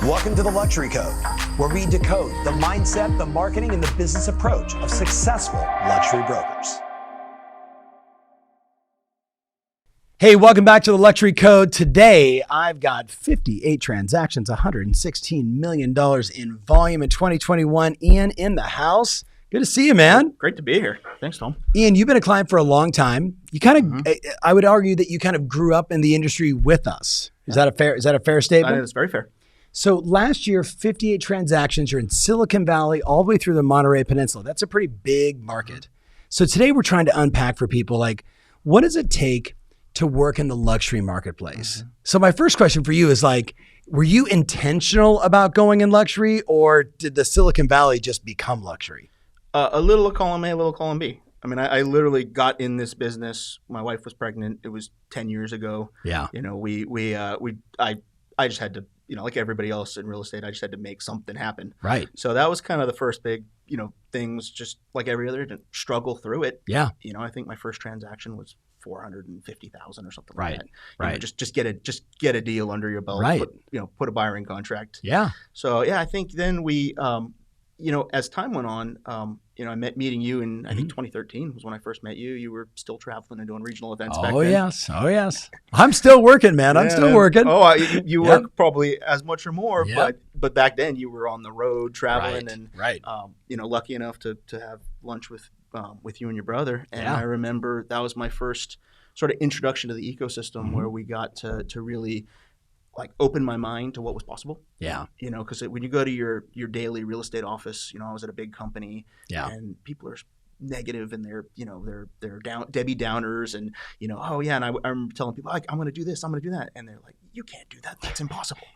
Welcome to the Luxury Code, where we decode the mindset, the marketing, and the business approach of successful luxury brokers. Hey, welcome back to the Luxury Code. Today, I've got 58 transactions, $116 million in volume in 2021. Ian in the house. Good to see you, man. Great to be here. Thanks, Tom. Ian, you've been a client for a long time. You kind of, I would argue that you kind of grew up in the industry with us. Is that a fair statement? It's very fair. So last year, 58 transactions. You're in Silicon Valley, all the way through the Monterey Peninsula. That's a pretty big market. So today we're trying to unpack for people, like, what does it take to work in the luxury marketplace? So my first question for you is, like, were you intentional about going in luxury, or did the Silicon Valley just become luxury? A little of column A, a little column B. I mean, I literally got in this business. My wife was pregnant. It was 10 years ago. Yeah. You know, I just had to, you know, like everybody else in real estate, I just had to make something happen. Right. So that was kind of the first big, you know, things, just like every other agent, struggle through it. Yeah. You know, I think my first transaction was $450,000 or something Right. like that. Right. You know, just get a deal under your belt. Right. Put a buyer in contract. Yeah. So yeah, I think then we, you know, as time went on, you know, I meeting you in, I think 2013 was when I first met you. You were still traveling and doing regional events back then. Oh, yes. I'm still working, man. I'm still working. Oh, you work probably as much or more, Yep. but back then you were on the road traveling and, Right. you know, lucky enough to have lunch with you and your brother. And Yeah. I remember that was my first sort of introduction to the ecosystem where we got to really like open my mind to what was possible. Yeah. You know, because when you go to your daily real estate office, you know, I was at a big company, Yeah. and people are negative and they're down Debbie Downers, and you know, oh yeah, and I'm telling people, like, I'm going to do this, I'm going to do that, and they're like, you can't do that, that's impossible.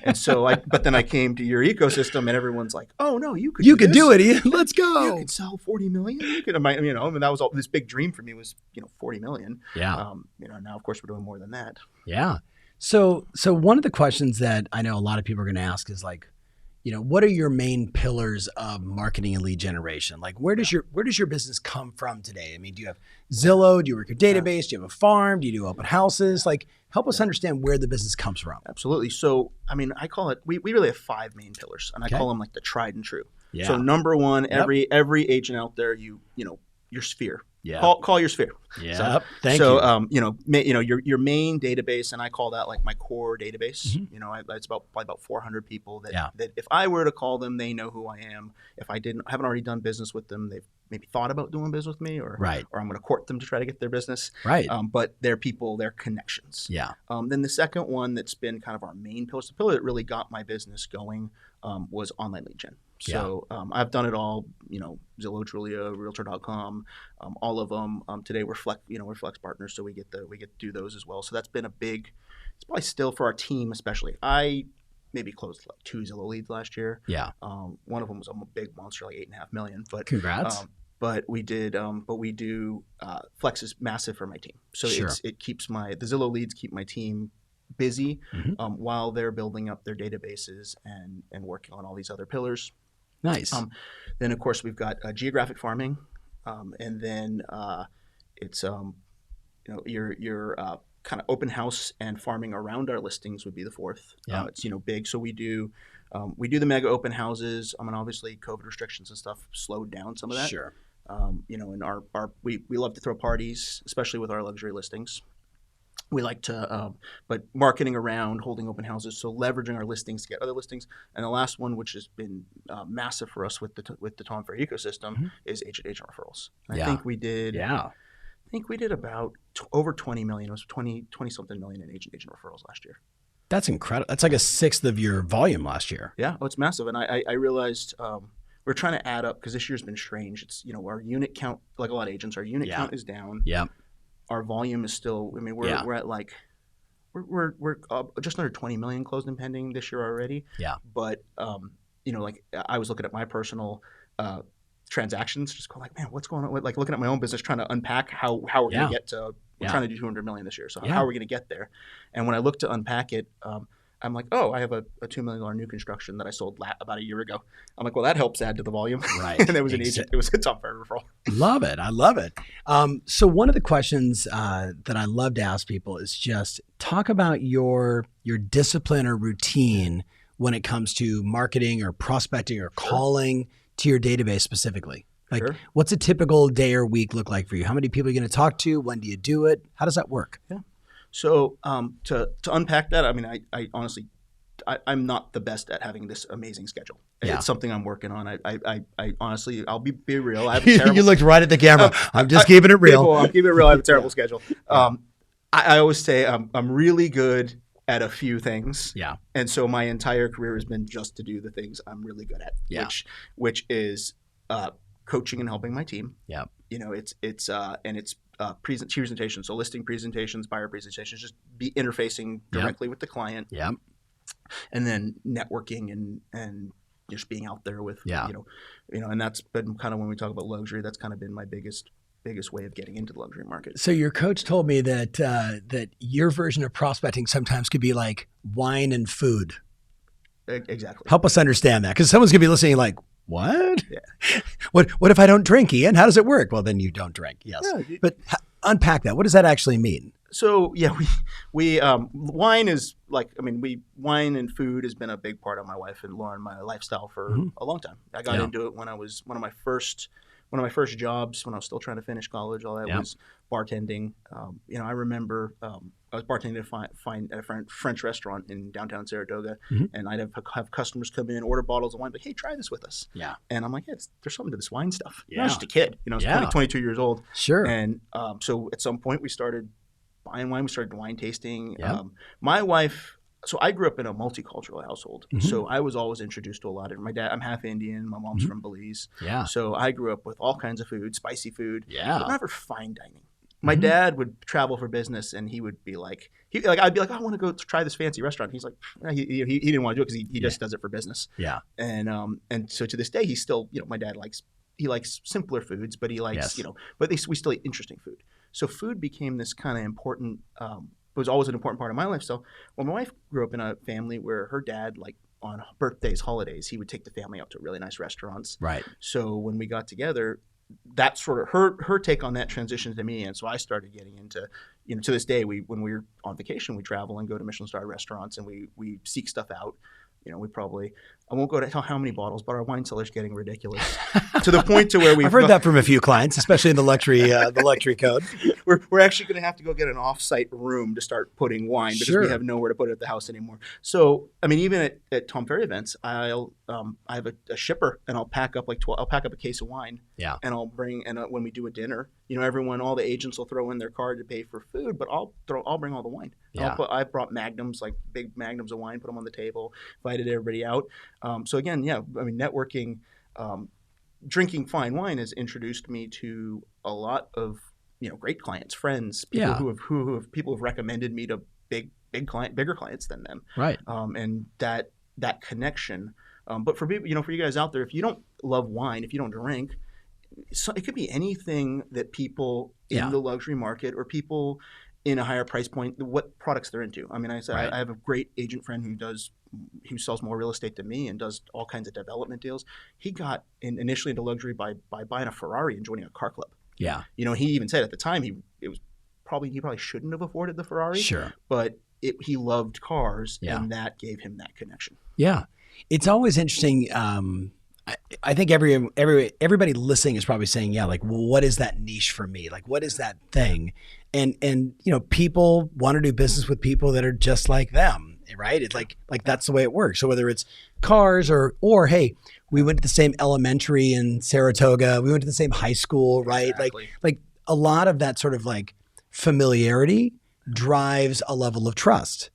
And so but then I came to your ecosystem, and everyone's like, oh no, you could do it, Ian. Let's go. You could sell 40 million. You could, you know, I mean, that was all this big dream for me was, you know, 40 million. Yeah. You know, now of course we're doing more than that. Yeah. So one of the questions that I know a lot of people are going to ask is, like, you know, what are your main pillars of marketing and lead generation? Like, where does your business come from today? I mean, do you have Zillow? Do you work your database? Do you have a farm? Do you do open houses? Like, help us understand where the business comes from. Absolutely. So, I mean, I call it, we really have 5 main pillars, and I call them like the tried and true. Yeah. So number one, every agent out there, you know, your sphere. Yeah. Call your sphere. Yeah. So, Thank you. you know, your main database, and I call that like my core database. You know, it's probably about 400 people that if I were to call them, they know who I am. If I haven't already done business with them, they've maybe thought about doing business with me, or I'm going to court them to try to get their business. Right. But they're people, they're connections. Yeah. Then the second one that's been kind of our main pillar, the pillar that really got my business going, was online lead gen. So I've done it all, you know, Zillow, Trulia, Realtor.com, all of them. Today we're Flex partners, so we get to do those as well. So that's been it's probably still for our team especially. I maybe closed like 2 Zillow leads last year. Yeah. One of them was a big monster, like $8.5 million. But congrats. But we do Flex is massive for my team. So it keeps the Zillow leads keep my team busy while they're building up their databases and working on all these other pillars. Nice. Then of course we've got geographic farming, and then it's you know, your kind of open house and farming around our listings would be the fourth. Yeah. It's, you know, big. So we do the mega open houses. I mean, obviously COVID restrictions and stuff slowed down some of that. Sure. You know, and we love to throw parties, especially with our luxury listings. We like to, but marketing around holding open houses, so leveraging our listings to get other listings. And the last one, which has been massive for us with the Tom Ferry ecosystem, is agent referrals. I think we did. Yeah. I think we did about over 20 million. It was 20 something million in agent referrals last year. That's incredible. That's like a sixth of your volume last year. Yeah, it's massive. And I realized we're trying to add up, because this year's been strange. It's, you know, our unit count, like a lot of agents, our unit count is down. Yeah. Our volume is still, I mean, we're at like, we're just under 20 million closed and pending this year already. Yeah. But, you know, like I was looking at my personal transactions, just going like, man, what's going on? Like looking at my own business, trying to unpack how we're going to get to, we're trying to do 200 million this year. So how are we going to get there? And when I look to unpack it, I'm like, oh, I have a $2 million new construction that I sold about a year ago. I'm like, well, that helps add to the volume. Right. And it was an agent. It was a Tom Ferry referral. Love it. I love it. So one of the questions that I love to ask people is just talk about your discipline or routine when it comes to marketing or prospecting or calling to your database specifically? Like, what's a typical day or week look like for you? How many people are you going to talk to? When do you do it? How does that work? Yeah. So to unpack that, I mean, I honestly, I'm not the best at having this amazing schedule. Yeah. It's something I'm working on. I honestly, I'll be real. I have a terrible. You looked right at the camera. I'm just keeping it real. I'm keeping it real. I have a terrible schedule. I always say I'm really good at a few things. Yeah. And so my entire career has been just to do the things I'm really good at. Yeah. Which is coaching and helping my team. Yeah. It's presentations, so listing presentations, buyer presentations, just be interfacing directly with the client. Yeah. And then networking and just being out there with, and that's been kind of when we talk about luxury, that's kind of been my biggest way of getting into the luxury market. So your coach told me that that your version of prospecting sometimes could be like wine and food. Exactly. Help us understand that, because someone's gonna be listening like, what? Yeah. What if I don't drink, Ian? How does it work? Well, then you don't drink. Yes. Yeah. But unpack that. What does that actually mean? So we wine is wine and food has been a big part of my wife and Lauren, my lifestyle for a long time. I got into it when I was one of my first jobs when I was still trying to finish college. All that was bartending. I remember I was bartending at a French restaurant in downtown Saratoga, and I'd have customers come in, order bottles of wine, like, hey, try this with us. Yeah. And I'm like, there's something to this wine stuff. Yeah. I was just a kid. I was 22 years old. Sure. And so at some point we started buying wine. We started wine tasting. Yep. My wife, so I grew up in a multicultural household. So I was always introduced to a lot of, my dad, I'm half Indian. My mom's from Belize. Yeah. So I grew up with all kinds of food, spicy food. Yeah. But never fine dining. My dad would travel for business, and he would be like, I'd be like, I want to go try this fancy restaurant. He's like, he didn't want to do it because he just does it for business. Yeah. And so to this day, he's still, my dad likes simpler foods, but he likes, but we still eat interesting food. So food became this kind of important, was always an important part of my lifestyle. Well, my wife grew up in a family where her dad, like on birthdays, holidays, he would take the family out to really nice restaurants. Right. So when we got together, that sort of her take on that transition to me, and so I started getting into, to this day, when we're on vacation, we travel and go to Michelin star restaurants, and we seek stuff out. We probably, I won't go to tell how many bottles, but our wine cellar's getting ridiculous to the point to where I've heard that from a few clients, especially in the luxury code. We're actually going to have to go get an off-site room to start putting wine because we have nowhere to put it at the house anymore. So, I mean, even at Tom Ferry events, I have a shipper, and I'll pack up I'll pack up a case of wine. Yeah. And I'll bring, and when we do a dinner, all the agents will throw in their card to pay for food, but I'll bring all the wine. Yeah. I brought magnums, like big magnums of wine, put them on the table, invited everybody out. So again, networking, drinking fine wine has introduced me to a lot of great clients, friends, people who have recommended me to bigger clients than them. Right. And that connection. But for people, for you guys out there, if you don't love wine, if you don't drink, so it could be anything that people in the luxury market or people in a higher price point, what products they're into. I mean, I have a great agent friend who sells more real estate than me and does all kinds of development deals. He got initially into luxury by buying a Ferrari and joining a car club. Yeah. He even said at the time he probably shouldn't have afforded the Ferrari. Sure. But he loved cars, and that gave him that connection. Yeah. It's always interesting. I think everybody listening is probably saying, well, what is that niche for me? Like, what is that thing? And people want to do business with people that are just like them, right? It's like that's the way it works. So whether it's cars or hey, we went to the same elementary in Saratoga, we went to the same high school, right? Exactly. Like a lot of that sort of like familiarity drives a level of trust.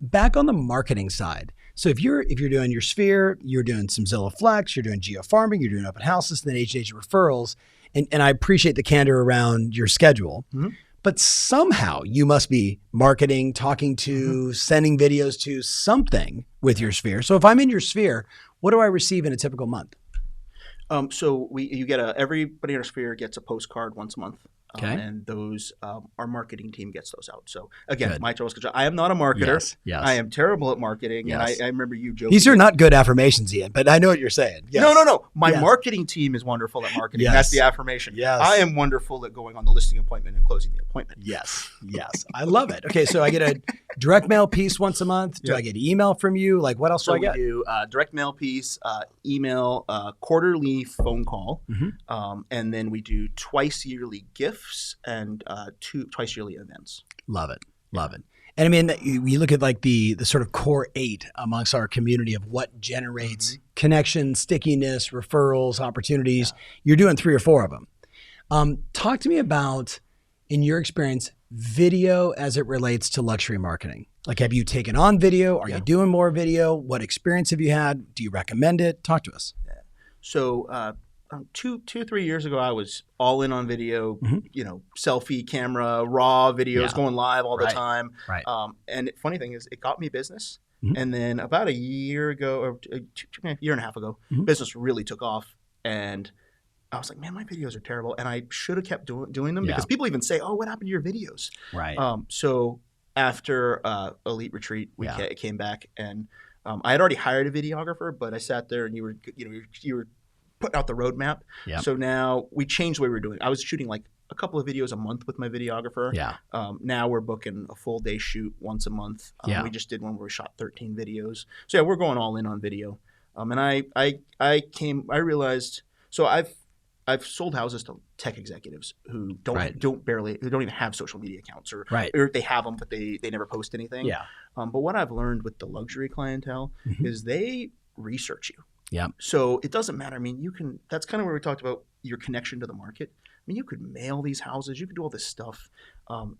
Back on the marketing side. So if you're doing your Sphere, you're doing some Zillow Flex, you're doing geo-farming, you're doing open houses, and then agent referrals, and I appreciate the candor around your schedule, but somehow you must be marketing, talking to, sending videos to something with your Sphere. So if I'm in your Sphere, what do I receive in a typical month? So everybody in our Sphere gets a postcard once a month. And those our marketing team gets those out. So again, my total schedule. I am not a marketer. Yes. I am terrible at marketing, and I remember you joking. These are not good affirmations, Ian, but I know what you're saying. Yes. No. My marketing team is wonderful at marketing. That's the affirmation. Yes. I am wonderful at going on the listing appointment and closing the appointment. Yes. I love it. Okay, so I get a direct mail piece once a month. Do I get email from you? Like, what else do I get? We do direct mail piece, email, quarterly phone call, and then we do twice yearly gifts and twice yearly events. Love it. And I mean, you look at like the sort of core 8 amongst our community of what generates connection, stickiness, referrals, opportunities. You're doing 3 or 4 of them. Talk to me about, in your experience, video as it relates to luxury marketing. Like, have you taken on video? Are you doing more video? What experience have you had? Do you recommend it? Talk to us. Yeah. So 3 years ago, I was all in on video, selfie camera, raw videos going live all the time. Right. And the funny thing is, it got me business. And then about a year ago, or a year and a half ago, business really took off. And I was like, man, my videos are terrible. And I should have kept doing them because people even say, oh, what happened to your videos? Right. So after Elite Retreat, we came back, and I had already hired a videographer, but I sat there and you were putting out the roadmap. Yep. So now we changed the way we were doing it. I was shooting like a couple of videos a month with my videographer. Yeah. Now we're booking a full day shoot once a month. We just did one where we shot 13 videos. So yeah, we're going all in on video. And I realized, so I've sold houses to tech executives who don't even have social media accounts, or they have them, but they never post anything. Yeah. But what I've learned with the luxury clientele is they research you. Yeah. So it doesn't matter. I mean, that's kind of where we talked about your connection to the market. I mean, you could mail these houses, you could do all this stuff.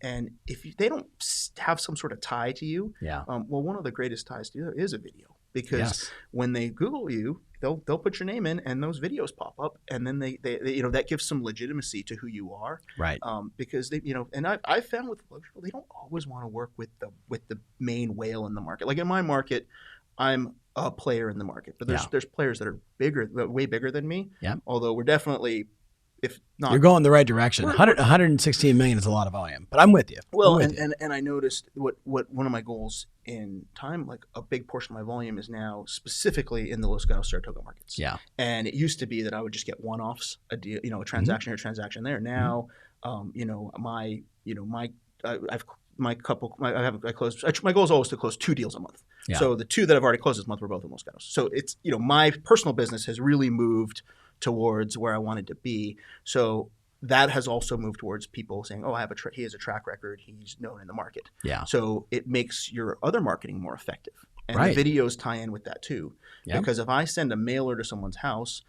And if they don't have some sort of tie to you, well, one of the greatest ties to you is a video, because when they Google you, they'll put your name in and those videos pop up, and then they that gives some legitimacy to who you are. Right. Because they, and I found with luxury, they don't always want to work with the main whale in the market. Like in my market, I'm a player in the market, but there's players that are way bigger than me. Yeah. Although we're definitely, if not, you're going the right direction. 116 million is a lot of volume, but I'm with you. Well, and I noticed what one of my goals in time, like a big portion of my volume is now specifically in the Los Gatos, Saratoga markets. Yeah. And it used to be that I would just get one-offs, a deal, a transaction here, a transaction there. Now, my goal is always to close 2 deals a month. Yeah. So the 2 that I've already closed this month were both in Los Gatos. So it's, my personal business has really moved towards where I wanted to be. So that has also moved towards people saying, oh, he has a track record. He's known in the market. Yeah. So it makes your other marketing more effective. And the videos tie in with that too. Yep. Because if I send a mailer to someone's house,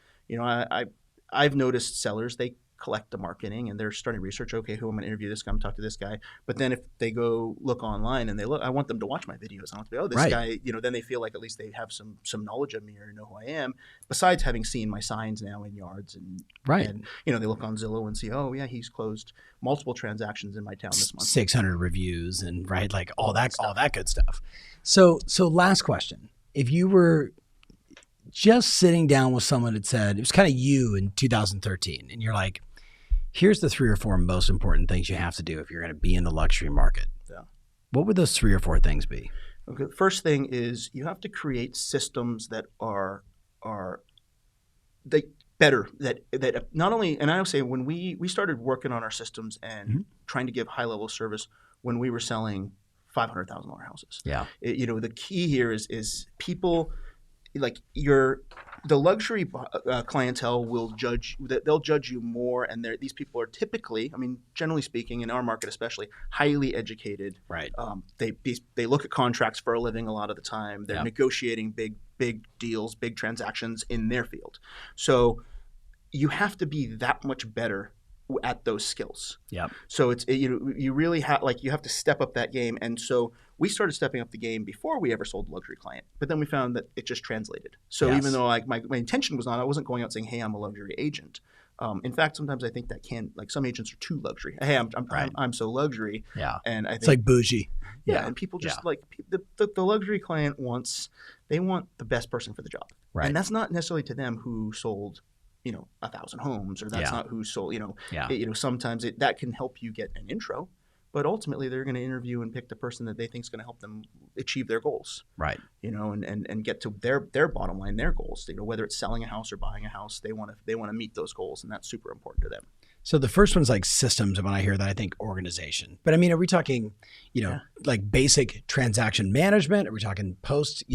I've noticed sellers, they collect the marketing and they're starting to research, okay, who I'm going to interview this guy, I'm going to talk to this guy. But then if they go look online and I want them to watch my videos. I want to be, this guy, then they feel like at least they have some knowledge of me or know who I am, besides having seen my signs now in yards. And they look on Zillow and see, oh yeah, he's closed multiple transactions in my town this month. 600 reviews and like all that good stuff. So last question. If you were just sitting down with someone that said, it was kind of you in 2013, and you're like, here's the 3 or 4 most important things you have to do if you're going to be in the luxury market. Yeah. What would those 3 or 4 things be? Okay. The first thing is you have to create systems that are better. That not only, and I would say when we started working on our systems and trying to give high level service when we were selling $500,000 houses. Yeah. The key here is people, like the luxury clientele will judge. They'll judge you more, and these people are typically, I mean, generally speaking, in our market especially, highly educated. Right. They look at contracts for a living a lot of the time. They're negotiating big deals, big transactions in their field. So you have to be that much better at those skills. Yeah. So you really have you have to step up that game, and so we started stepping up the game before we ever sold a luxury client. But then we found that it just translated. So even though my intention was not, I wasn't going out saying, "Hey, I'm a luxury agent." In fact, sometimes I think that some agents are too luxury. Hey, I'm so luxury. Yeah. And I think it's like bougie. Yeah. And people just the luxury client they want the best person for the job. Right. And that's not necessarily to them who sold 1,000 homes, or that's not who sold, Yeah. Sometimes that can help you get an intro, but ultimately they're going to interview and pick the person that they think is going to help them achieve their goals. Right. And get to their bottom line, their goals, whether it's selling a house or buying a house, they want to meet those goals. And that's super important to them. So the first one's like systems. And when I hear that, I think organization. But I mean, are we talking, like basic transaction management? Are we talking post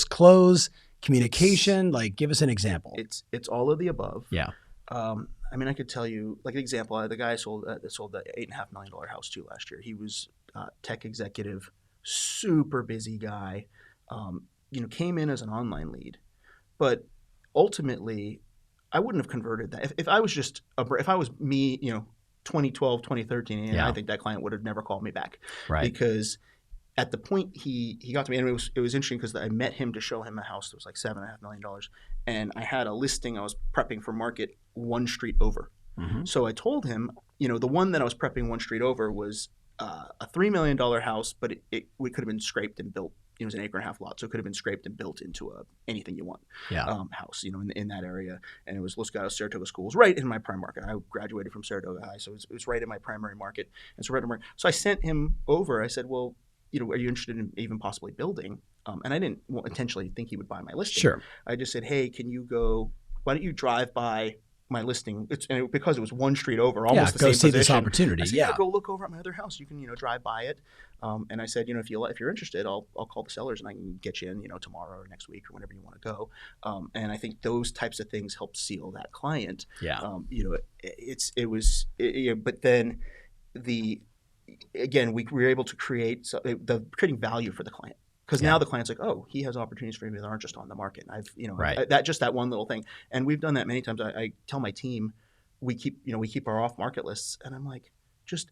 close communication? Like, give us an example. It's all of the above. Yeah. I mean, I could tell you, like an example, the guy sold the $8.5 million house to last year. He was tech executive, super busy guy, came in as an online lead, but ultimately I wouldn't have converted that. If I was me, 2012, 2013, and I think that client would have never called me back. Right. Because at the point he got to me, and it was interesting because I met him to show him a house that was like $7.5 million, and I had a listing I was prepping for market one street over. Mm-hmm. So I told him, the one that I was prepping one street over was a $3 million house, but it could have been scraped and built. It was an 1.5 acre lot, so it could have been scraped and built into anything you want house, in that area. And it was Los Gatos, Saratoga schools, right in my prime market. I graduated from Saratoga High, so it was right in my primary market. And so I sent him over. I said, well, are you interested in even possibly building? And I didn't intentionally think he would buy my listing. Sure. I just said, hey, why don't you drive by my listing? Because it was one street over, almost the same position. Go see this opportunity. I said, go look over at my other house. You can, drive by it. And I said, if you're interested, I'll call the sellers and I can get you in, tomorrow or next week or whenever you want to go. And I think those types of things help seal that client. Yeah. But then we were able to create creating value for the client. Because now the client's like, oh, he has opportunities for me that aren't just on the market. Right. That one little thing. And we've done that many times. I tell my team, we keep our off market lists, and I'm like, just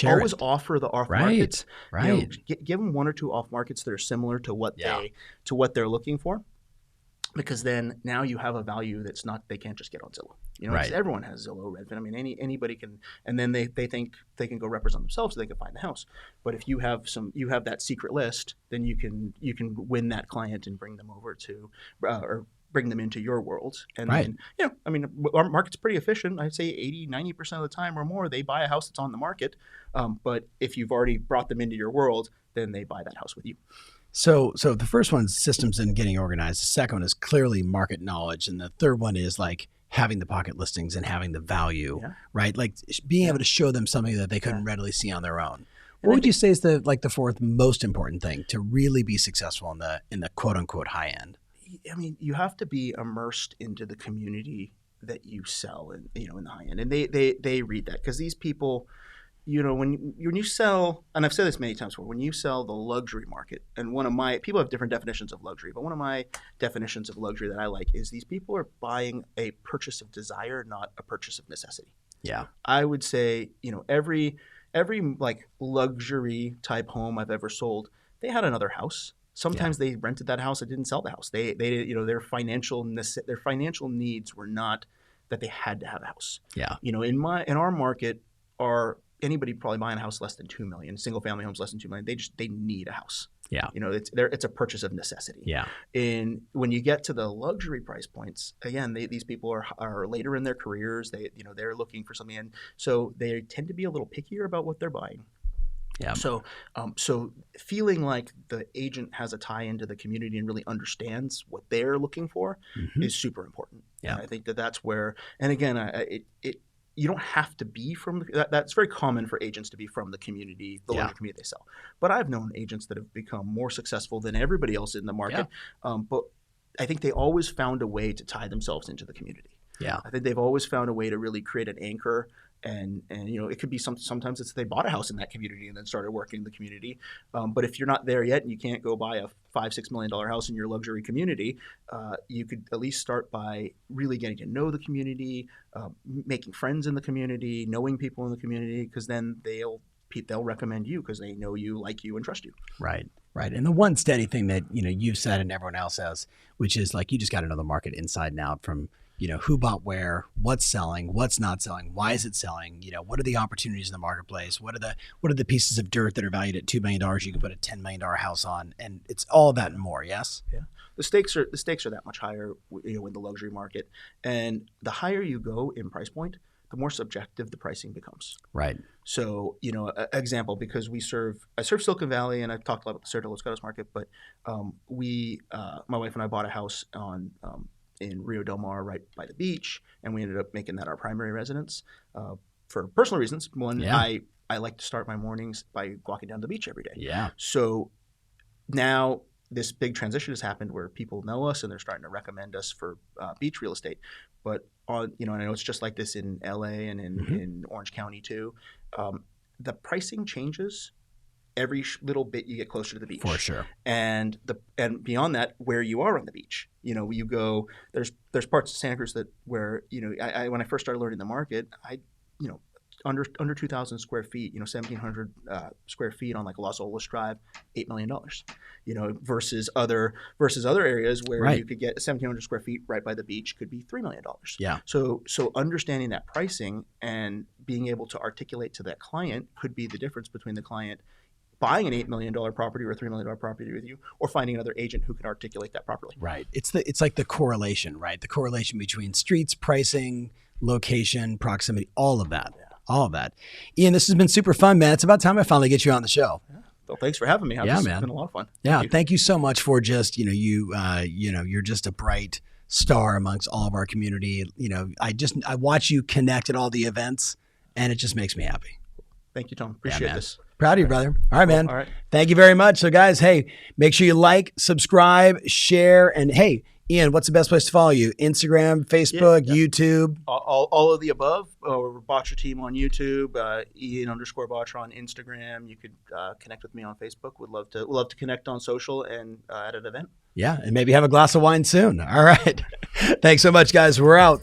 always offer the off markets. Right. Give them one or two off markets that are similar to what they're looking for. Because then now you have a value they can't just get on Zillow. Right. Everyone has Zillow, Redfin. I mean, anybody can, and then they think they can go represent themselves so they can find the house. But if you have that secret list, then you can win that client and bring them over to, or bring them into your world. And then, our market's pretty efficient. I'd say 80-90% of the time or more, they buy a house that's on the market. But if you've already brought them into your world, then they buy that house with you. So the first one's systems and getting organized. The second one is clearly market knowledge. And the third one is like having the pocket listings and having the value, right? Like being able to show them something that they couldn't readily see on their own. What would you say is the fourth most important thing to really be successful in the quote unquote high end? I mean, you have to be immersed into the community that you sell in the high end. And they read that, because these people, when you sell, and I've said this many times before, when you sell the luxury market, and people have different definitions of luxury, but one of my definitions of luxury that I like is these people are buying a purchase of desire, not a purchase of necessity. Yeah. I would say, every like luxury type home I've ever sold, they had another house. Sometimes they rented that house and didn't sell the house. They their financial needs were not that they had to have a house. Yeah. In our market, anybody probably buying a house less than $2 million, single family homes less than $2 million, they need a house. Yeah. It's a purchase of necessity. Yeah. And when you get to the luxury price points, again, these people are later in their careers. They're looking for something, and so they tend to be a little pickier about what they're buying. Yeah. So feeling like the agent has a tie into the community and really understands what they're looking for is super important. Yeah. And I think that's where, and again, you don't have to be from that's very common for agents to be from the community, the larger community they sell. But I've known agents that have become more successful than everybody else in the market. Yeah. But I think they always found a way to tie themselves into the community. Yeah. I think they've always found a way to really create an anchor. And it could be sometimes it's they bought a house in that community and then started working in the community. But if you're not there yet and you can't go buy a $5-6 million house in your luxury community, you could at least start by really getting to know the community, making friends in the community, knowing people in the community, because then they'll recommend you because they know you, like you, and trust you. Right. And the one steady thing that you've said and everyone else has, which is like you just got to know the market inside and out from who bought where, what's selling, what's not selling, why is it selling, what are the opportunities in the marketplace, what are the pieces of dirt that are valued at $2 million you can put a $10 million house on, and it's all that and more. Yes. Yeah. The stakes are that much higher, in the luxury market, and the higher you go in price point, the more subjective the pricing becomes. Right. So, example, because I serve Silicon Valley, and I've talked a lot about the Cerro de los Gatos market, but my wife and I bought a house in Rio Del Mar, right by the beach, and we ended up making that our primary residence for personal reasons. One, I like to start my mornings by walking down the beach every day. Yeah. So now this big transition has happened where people know us and they're starting to recommend us for beach real estate. But and I know it's just like this in LA and in Orange County too. The pricing changes every little bit you get closer to the beach. For sure. And beyond that, where you are on the beach, you go. There's parts of Santa Cruz where I when I first started learning the market, under 2,000 square feet, 1,700 square feet on like Los Olas Drive, $8 million, versus other areas where you could get 1,700 square feet right by the beach could be $3 million. Yeah. So understanding that pricing and being able to articulate to that client could be the difference between the client buying an $8 million property or a $3 million property with you, or finding another agent who can articulate that properly. Right. It's like the correlation, right? The correlation between streets, pricing, location, proximity, all of that. Yeah. All of that. Ian, this has been super fun, man. It's about time I finally get you on the show. Yeah. Well, thanks for having me. Man. It's been a lot of fun. Thank you so much for just, you're just a bright star amongst all of our community. I watch you connect at all the events, and it just makes me happy. Thank you, Tom. Appreciate this. Proud of you, brother. All right, man. All right. Thank you very much. So guys, hey, make sure you like, subscribe, share, and hey, Ian, what's the best place to follow you? Instagram, Facebook, YouTube? All of the above. Or Batra Team on YouTube, Ian_Batra on Instagram. You could connect with me on Facebook. Would love to connect on social and at an event. Yeah, and maybe have a glass of wine soon. All right. Thanks so much, guys. We're out.